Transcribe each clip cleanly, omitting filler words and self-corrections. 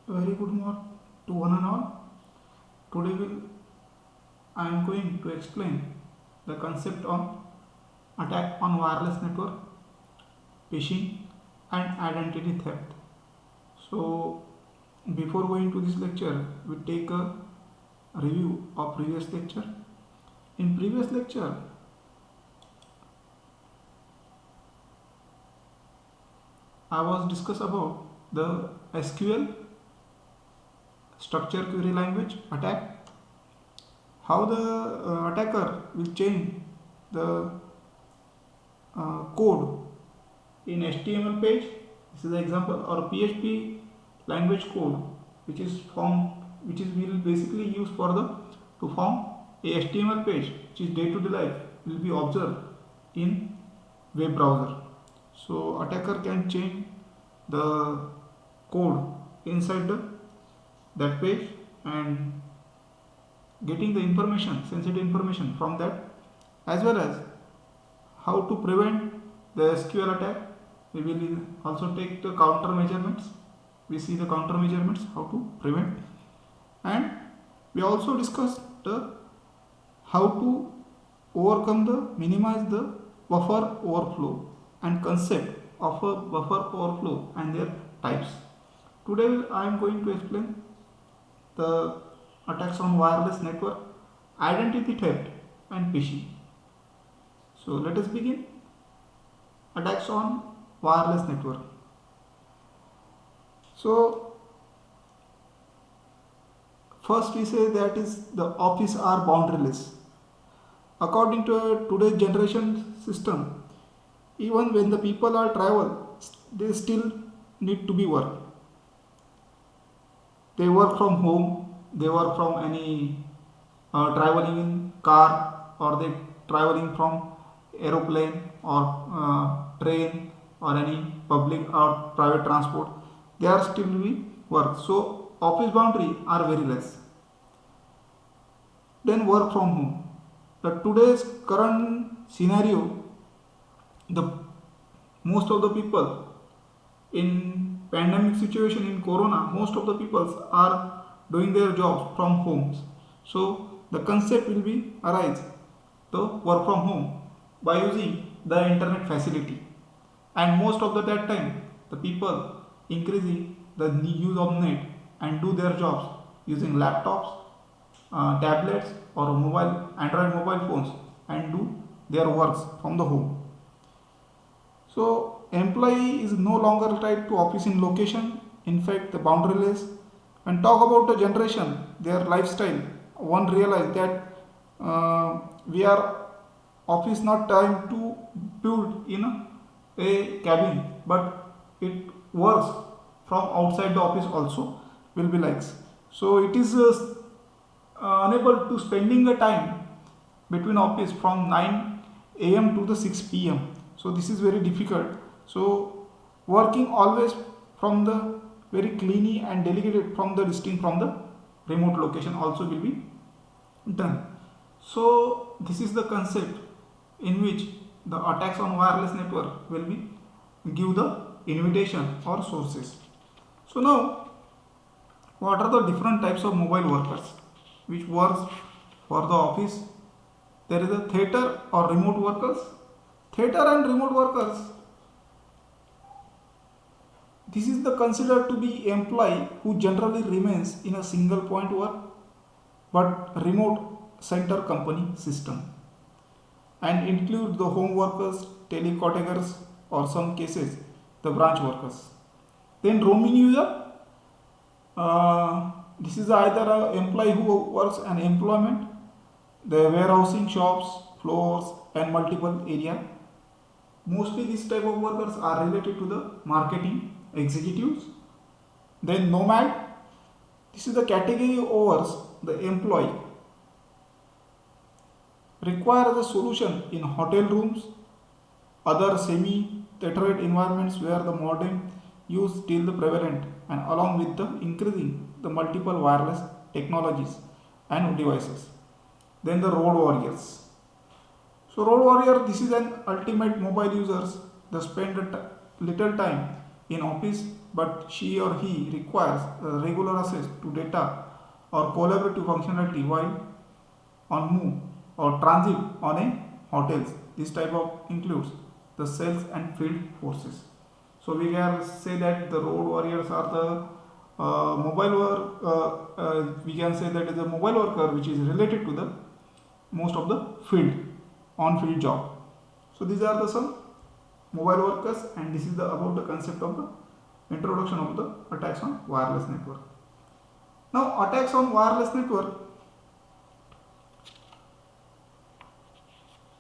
Very good morning to one and all. I am going to explain the concept on attack on wireless network, phishing, and identity theft. So, before going to this lecture, we take a review of previous lecture. In previous lecture, I was discuss about the SQL structure query language attack, how the attacker will change the code in HTML page. This is the example, or PHP language code, which is will basically use for the to form a HTML page, which is day-to-day life will be observed in web browser. So attacker can change the code inside that page and getting the information, sensitive information from that, as well as how to prevent the SQL attack. We will also take the counter measurements. We see the counter measurements, how to prevent, and we also discussed how to overcome the minimize the buffer overflow and concept of a buffer overflow and their types. Today I am going to explain the attacks on wireless network, identity theft, and phishing. So let us begin. Attacks on wireless network. So first we say that is the office are boundaryless. According to today's generation system, even when the people are travel, they still need to be work. They work from home, they work from any traveling in car, or they traveling from aeroplane or train or any public or private transport. They are still we work. So office boundary are very less. Then work from home. The today's current scenario, the most of the people in pandemic situation in corona, most of the people are doing their jobs from homes. So the concept will be arise the work from home by using the internet facility, and most of that time the people increasing the use of net and do their jobs using laptops, tablets, or mobile Android mobile phones, and do their works from the home. So employee is no longer tied to office in location. In fact, the boundaryless. When talk about the generation, their lifestyle, one realize that we are office not time to build in a cabin, but it works from outside the office also will be likes. So it is unable to spending the time between office from 9 a.m. to the 6 p.m. So this is very difficult. So working always from the very cleanly and delegated from the distinct from the remote location also will be done. So this is the concept in which the attacks on wireless network will be give the invitation or sources. So now what are the different types of mobile workers which works for the office? There is a theater or remote workers. Theater and remote workers, this is the considered to be employee who generally remains in a single point work but remote center company system, and include the home workers, telecategors, or some cases the branch workers. Then roaming user, this is either an employee who works an employment, the warehousing shops, floors, and multiple area. Mostly these type of workers are related to the marketing executives. Then nomad, this is the category overs the employee require the solution in hotel rooms, other semi-tethered environments where the modem use still the prevalent, and along with the increasing the multiple wireless technologies and devices. Then the road warriors. So road warrior, this is an ultimate mobile users. They spend little time in office, but she or he requires regular access to data or collaborative functionality while on move or transit on a hotels. This type of includes the sales and field forces. So we can say that the road warriors are the mobile work. We can say that is a mobile worker which is related to the most of the field on field job. So these are the some mobile workers, and this is the about the concept of the introduction of the attacks on wireless network. Now attacks on wireless network,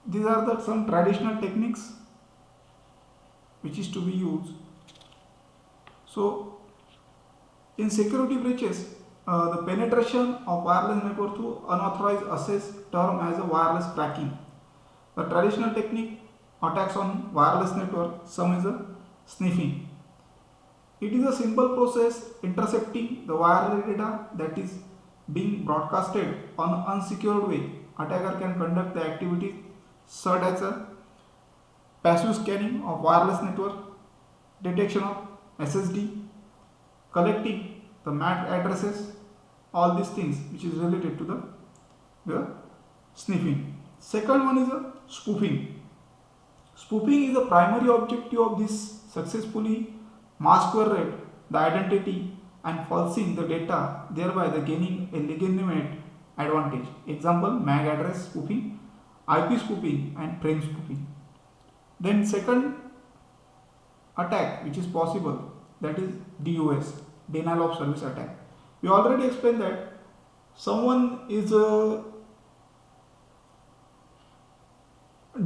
these are the some traditional techniques which is to be used. So in security breaches, the penetration of wireless network through unauthorized access term as a wireless cracking. The traditional technique attacks on wireless network, some is a sniffing. It is a simple process intercepting the wireless data that is being broadcasted on an unsecured way. Attacker can conduct the activities such as a passive scanning of wireless network, detection of SSD, collecting the MAC addresses, all these things which is related to the sniffing. Second one is a spoofing. Spoofing is the primary objective of this successfully masquerade the identity and falsing the data, thereby the gaining a legitimate advantage. Example: MAC address spoofing, IP spoofing, and frame spoofing. Then second attack which is possible, that is DOS, denial of service attack. We already explained that someone is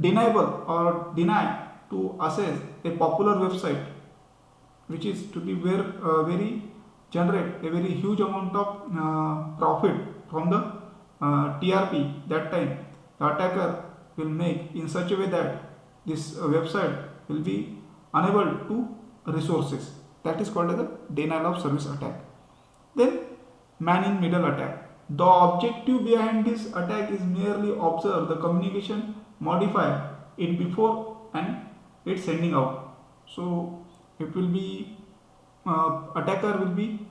deniable or deny to access a popular website which is to be very generate a very huge amount of profit from the TRP. That time the attacker will make in such a way that this website will be unable to resources. That is called as a denial of service attack. Then man in middle attack. The objective behind this attack is merely observe the communication, modify it before and it's sending out. So it will be attacker will be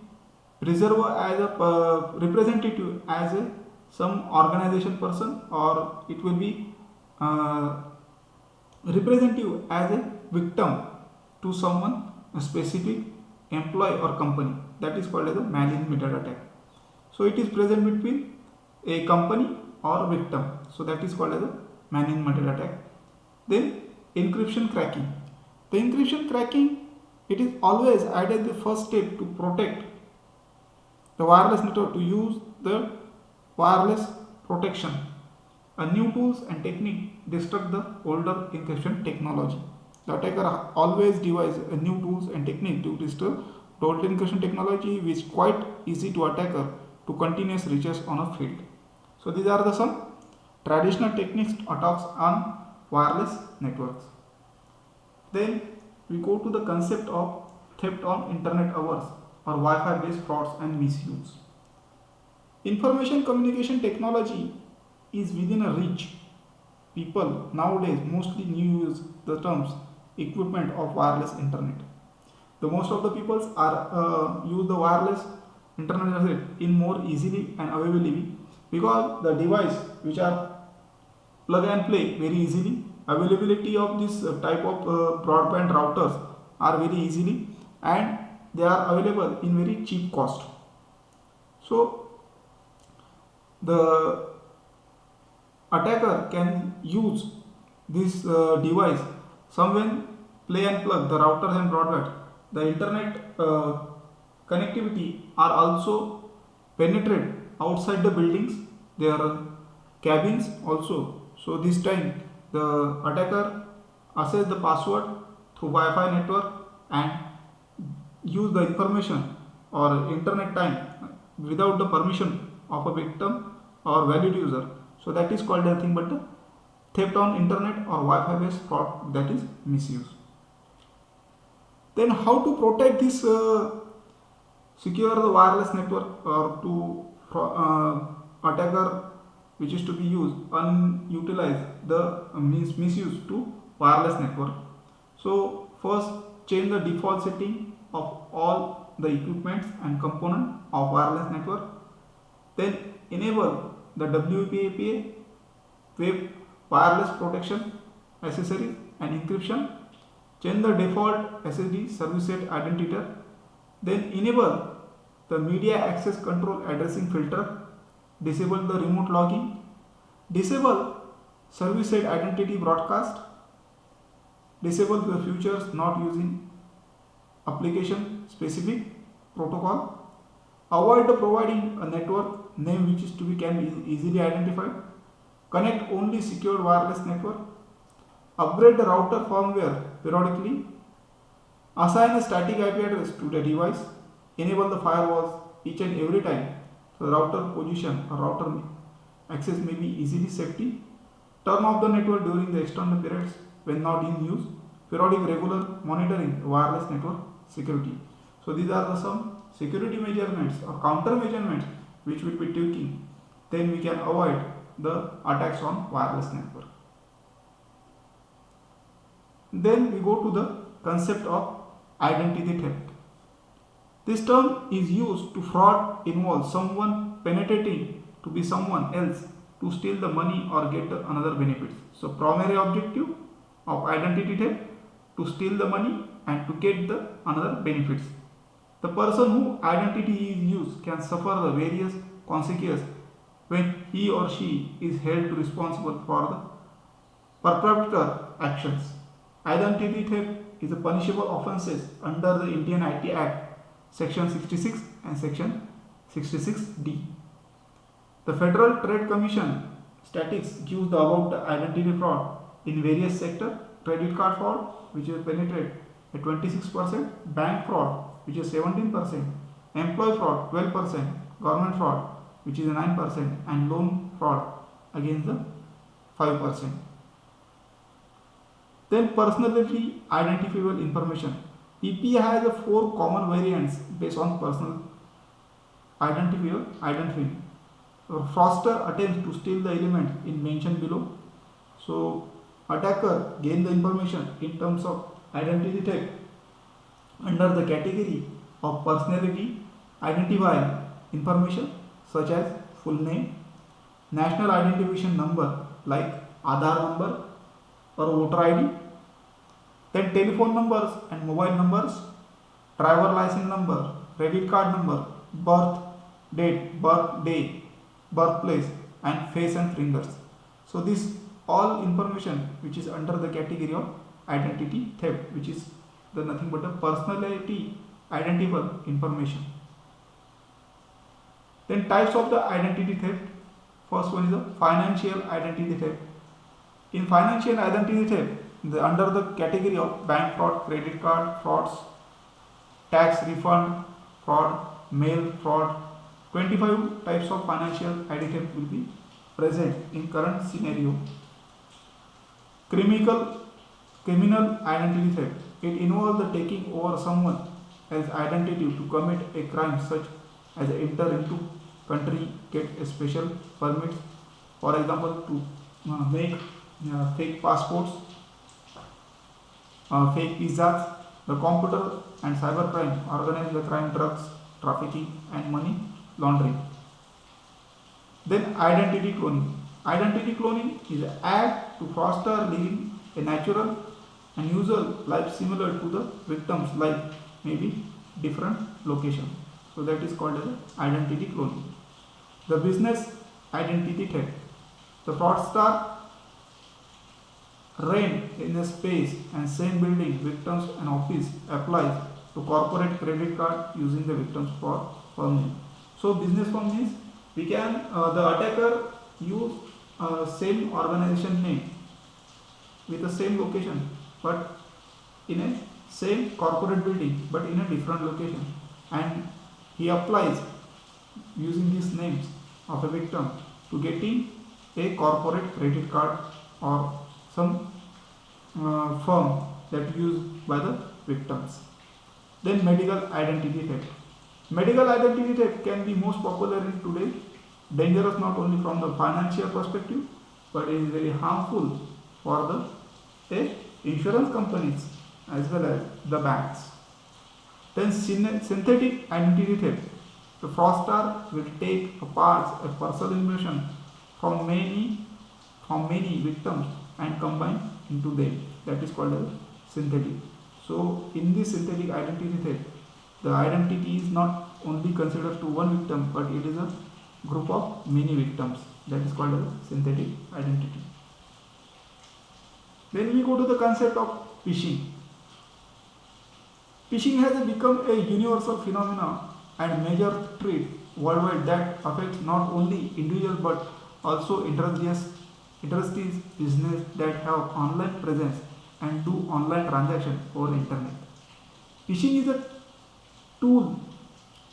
reserved as a representative as a some organization person, or it will be representative as a victim to someone, a specific employee or company. That is called as a man in middle attack. So it is present between a company or victim. So that is called as a man in middle attack. Then encryption cracking. The encryption cracking, it is always added the first step to protect the wireless network, to use the wireless protection. A new tools and technique destruct the older encryption technology. The attacker always devise a new tools and technique to destroy the old encryption technology, which is quite easy to attacker to continuous reaches on a field. So these are the some traditional techniques attacks on wireless networks. Then we go to the concept of theft on internet hours or Wi-Fi based frauds and misuse. Information communication technology is within a reach. People nowadays mostly use the terms equipment of wireless internet. The most of the peoples are use the wireless internet in more easily and availability, because the device which are plug and play very easily. Availability of this type of broadband routers are very easily, and they are available in very cheap cost. So the attacker can use this device somewhere play and plug the routers and broadband. The internet connectivity are also penetrate outside the buildings, their cabins also. So this time the attacker access the password through Wi-Fi network and use the information or internet time without the permission of a victim or valid user. So that is called nothing but the theft on internet or Wi-Fi based fraud, that is misuse. Then how to protect this secure the wireless network or to attacker which is to be used unutilize the misuse to wireless network. So first change the default setting of all the equipments and component of wireless network. Then enable the WEP API, web wireless protection accessories and encryption. Change the default SSD service set identifier. Then enable the media access control addressing filter. Disable the remote logging. Disable service set identity broadcast. Disable the features not using application specific protocol. Avoid the providing a network name which is to be can be easily identified. Connect only secured wireless network. Upgrade the router firmware periodically. Assign a static IP address to the device. Enable the firewalls each and every time. So the router position or router access may be easily safety. Turn off the network during the external periods when not in use. Periodic regular monitoring wireless network security. So these are the some security measurements or counter measurements which will be taking. Then we can avoid the attacks on wireless network. Then we go to the concept of identity theft. This term is used to fraud involve someone penetrating to be someone else to steal the money or get another benefits. So primary objective of identity theft to steal the money and to get the another benefits. The person whose identity is used can suffer the various consequences when he or she is held responsible for the perpetrator actions. Identity theft is a punishable offences under the Indian IT Act Section 66 and Section 66D. The Federal Trade Commission statistics gives the about the identity fraud in various sectors. Credit card fraud, which is penetrate at 26%, bank fraud, which is 17%, employee fraud 12%, government fraud, which is 9%, and loan fraud against the 5%. Then personality identifiable information. PPI has a 4 common variants based on personal identity. Fraudster attempts to steal the element in mentioned below. So attacker gain the information in terms of identity theft under the category of personality identifiable information such as full name, national identification number like Aadhaar number or voter ID, then telephone numbers and mobile numbers, driver license number, credit card number, birth date, birth day, birthplace, and face and fingers. So this all information which is under the category of identity theft, which is the nothing but a personality identifiable information. Then types of the identity theft. First one is the financial identity theft. In financial identity theft, under the category of bank fraud, credit card frauds, tax refund fraud, mail fraud, 25 types of financial identity theft will be present in current scenario. Criminal identity theft. It involves the taking over someone as identity to commit a crime such as enter into country, get a special permits, for example to make fake passports, fake visas, the computer and cyber crime, organize the crime, drugs, trafficking and money laundering. Then identity cloning. Identity cloning is an act to foster living a natural and usual life similar to the victim's life, maybe different location. So that is called as identity cloning. The business identity theft. The fraudster rent in a space and same building victims and office applies to corporate credit card using the victims for firm name. So business firm means we can the attacker use same organization name with the same location but in a same corporate building but in a different location, and he applies using these names of a victim to getting a corporate credit card or some firm that used by the victims. Then medical identity theft. Medical identity theft can be most popular in today, dangerous not only from the financial perspective but is very harmful for the insurance companies as well as the banks. Then synthetic identity theft. The fraudster will take parts of personal information from many victims and combine into them. That is called as synthetic. So in this synthetic identity theft, the identity is not only considered to one victim, but it is a group of many victims. That is called as synthetic identity. Then we go to the concept of phishing. Phishing has become a universal phenomenon and major threat worldwide that affects not only individuals but also industries business that have online presence and do online transactions over internet. Phishing is a tool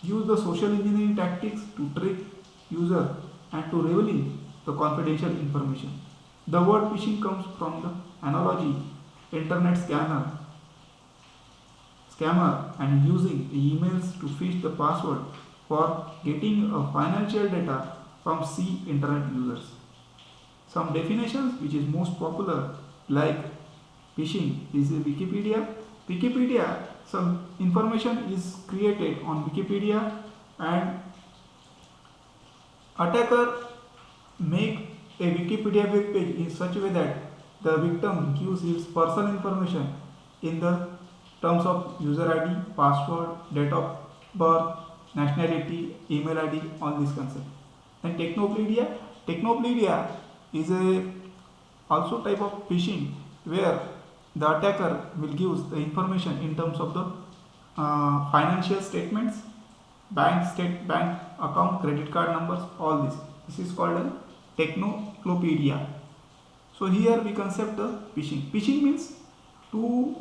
used the social engineering tactics to trick user and to reveal the confidential information. The word phishing comes from the analogy internet scammer and using emails to fish the password for getting a financial data from C internet users. Some definitions which is most popular like phishing is Wikipedia. Wikipedia, some information is created on Wikipedia and attacker make a Wikipedia web page in such a way that the victim gives his personal information in the terms of user ID, password, date of birth, nationality, email ID, all these concepts. Then Technopedia is a also type of phishing where the attacker will give the information in terms of the financial statements, bank account, credit card numbers, all this. This is called a Technopedia. So here we concept the phishing. Phishing means to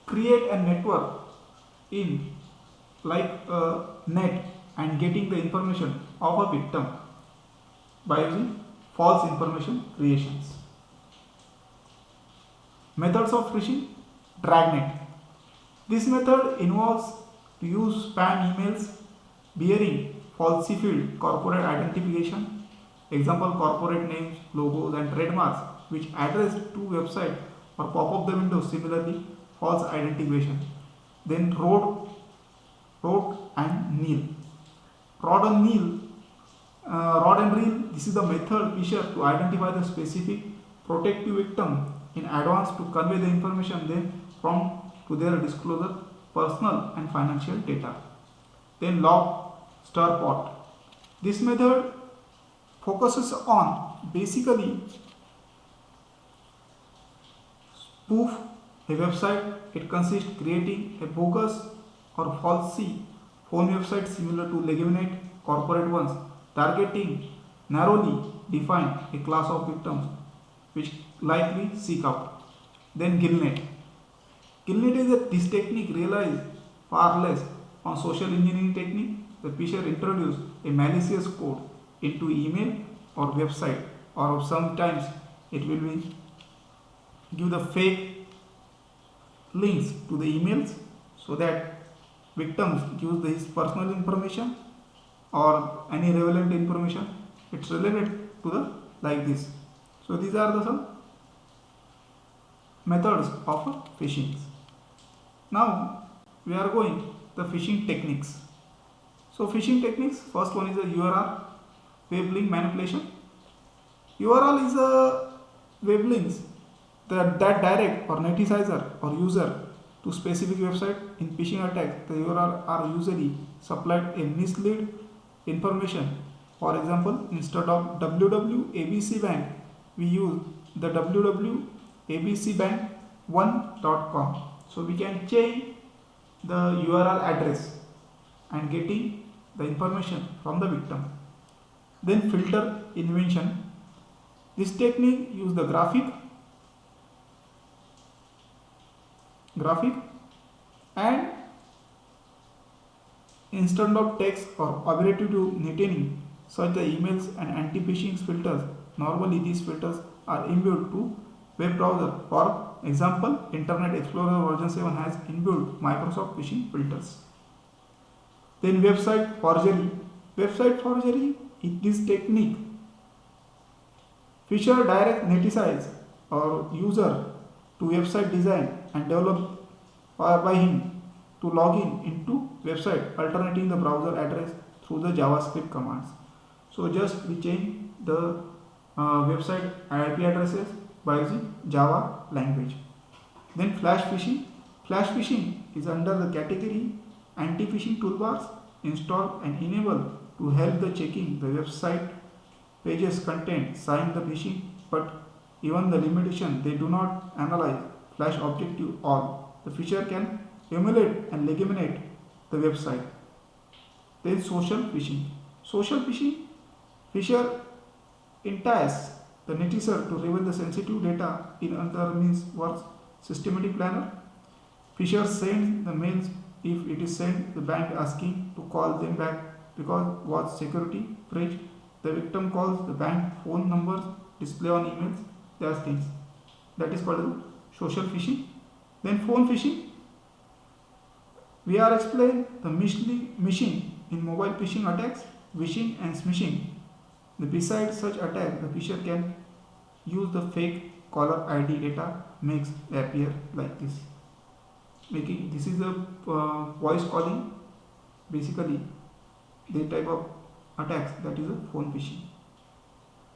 create a network in like a net and getting the information of a victim by using false information creations. Methods of phishing. Dragnet. This method involves to use spam emails bearing falsified corporate identification, example corporate names, logos and trademarks which address to website or pop up the window, similarly false identification. Then rod and reel. Rod and reel, this is the method fisher to identify the specific protective victim in advance to convey the information then from to their disclosure personal and financial data. Then lobster pot. This method focuses on basically spoof a website. It consists creating a bogus or falsy phone website similar to legitimate corporate ones, targeting narrowly define a class of victims which likely seek out. Then Gillnet. Gillnet is this technique realized far less on social engineering technique. The fisher introduced a malicious code into email or website, or sometimes it will be give the fake links to the emails so that victims use his personal information or any relevant information. It's related to the like this. So these are the some methods of phishing. Now we are going the phishing techniques. So phishing techniques, first one is the URL, web link manipulation. URL is a web links that direct or neticizer or user to specific website. In phishing attacks, the URL are usually supplied a mislead information. For example, instead of www.abcbank, we use the www.abcbank1.com. So we can change the URL address and getting the information from the victim. Then filter invention. This technique use the graphic and instead of text or abbreviated to netting such the emails and anti-phishing filters. Normally these filters are inbuilt to web browser. For example, Internet Explorer version 7 has inbuilt Microsoft phishing filters. Then website forgery. Website forgery is this technique. Fisher direct neticize or user to website design and developed by him to log in into website alternating the browser address through the JavaScript commands. So just we change the website IP addresses by using Java language. Then flash phishing. Flash phishing is under the category anti-phishing toolbars install and enable to help the checking the website pages content sign the phishing, but even the limitation they do not analyze flash objective all. The feature can emulate and eliminate the website. Then social phishing. Social phishing fisher entice the netizen to reveal the sensitive data in other means works systematic planner. Fisher sends the mails if it is sent the bank asking to call them back because was security breach. The victim calls the bank phone numbers display on emails. There are things that is called social phishing. Then phone phishing. We are explained the mishing in mobile phishing attacks, wishing and smishing. Besides such attack, the fisher can use the fake caller ID data makes appear like this. Making this is a voice calling, basically the type of attacks that is a phone phishing.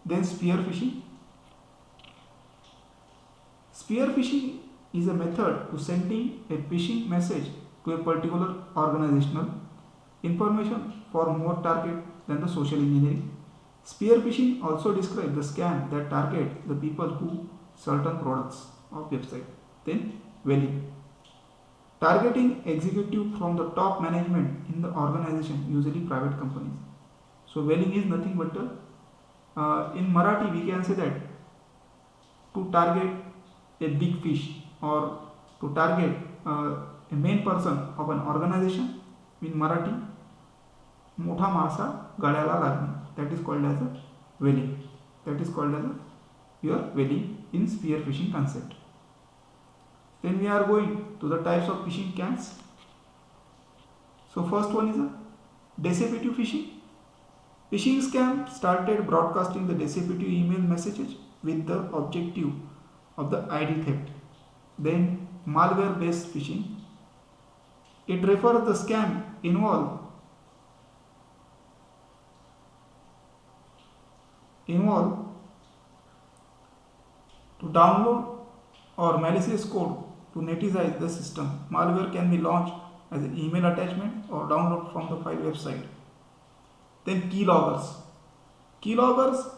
Then spear phishing. Spear phishing is a method to sending a phishing message to a particular organizational information for more target than the social engineering. Spear phishing also describes the scam that target the people who certain products of website. Then whaling. Targeting executive from the top management in the organization, usually private companies. So whaling is nothing but in Marathi we can say that to target a big fish or to target a main person of an organization in Marathi मोठा मासा गळ्याला लागणे, that is called as a whaling. That is called as your whaling in spear phishing concept. Then we are going to the types of phishing scams. So first one is a deceptive phishing. Phishing scam started broadcasting the deceptive email messages with the objective of the ID theft. Then malware based phishing. It refers the scam involve to download or malicious code to netize the system. Malware can be launched as an email attachment or download from the file website. Then keyloggers. Keyloggers,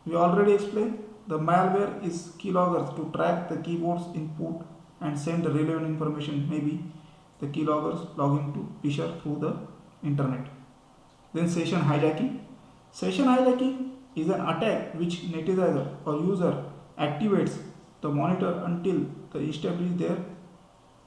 we already explained. The malware is keyloggers to track the keyboard's input and send the relevant information. Maybe the keyloggers logging to fisher through the internet. Then session hijacking. Session hijacking is an attack which netizer or user activates the monitor until they establish their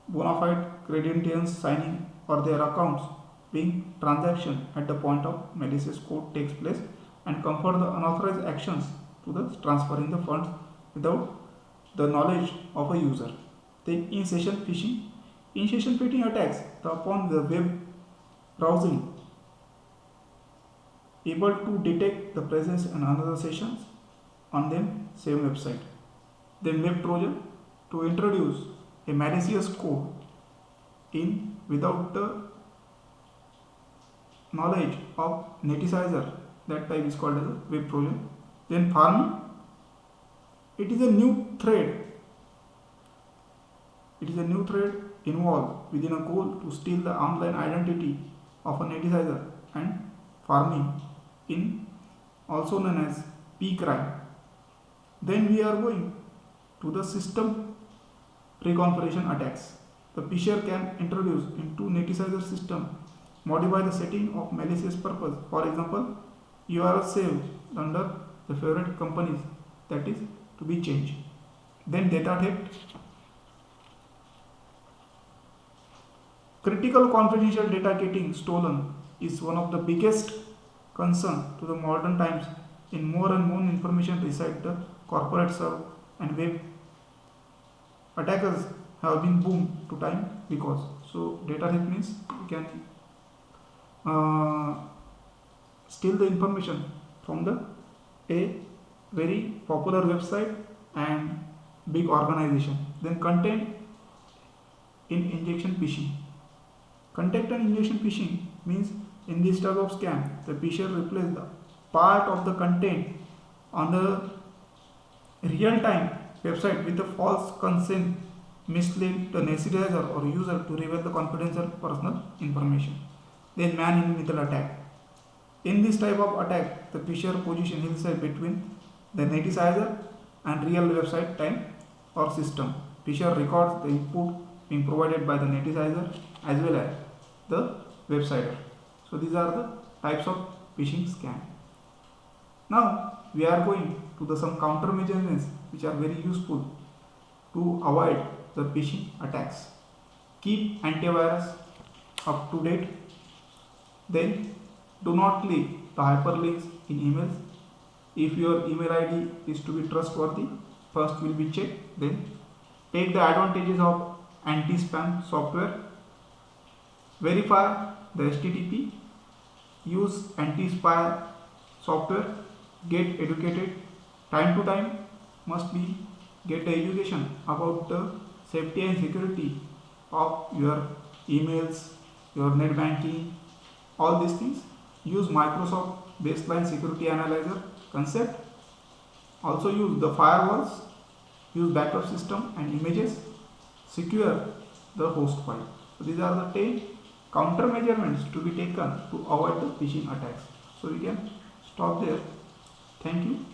bona fide credentials signing or their accounts being transaction at the point of malicious code takes place and convert the unauthorized actions to the transferring the funds without the knowledge of a user. Then in-session phishing. In-session phishing attacks upon the web browsing able to detect the presence in another sessions on them same website. Then web trojan to introduce a malicious code in without the knowledge of neticizer, that type is called as a web trojan. Then farming, it is a new thread. It is a new thread involved within a goal to steal the online identity of a neticizer and farming in also known as p-crime. Then we are going to the system reconfiguration attacks. The fisher can introduce into neticizer system, modify the setting of malicious purpose. For example, URL saved under the favorite companies, that is to be changed. Then data theft. Critical confidential data getting stolen is one of the biggest concern to the modern times. In more and more information reside the corporate server and web attackers have been boomed to time because so data theft means you can steal the information from the a very popular website and big organization. Then content in injection phishing. Content and injection phishing means in this type of scam, the phisher replaces the part of the content on the real-time website with a false consent, mislead the necessitizer or user to reveal the confidential personal information. Then man-in-the-middle attack. In this type of attack, the phisher positions himself between the neticizer and real website time or system. Phisher records the input being provided by the neticizer as well as the websiter. So these are the types of phishing scam. Now we are going to some countermeasures which are very useful to avoid the phishing attacks. Keep antivirus up to date. Then do not click the hyperlinks in emails. If your email ID is to be trustworthy, first will be checked. Then take the advantages of anti-spam software. Verify the HTTP. Use anti-spy software. Get educated. Time to time must be get education about the safety and security of your emails, your net banking, all these things. Use Microsoft Baseline Security Analyzer concept. Also use the firewalls. Use backup system and images. Secure the host file. So these are the 10 countermeasures to be taken to avoid the phishing attacks. So we can stop there. Thank you.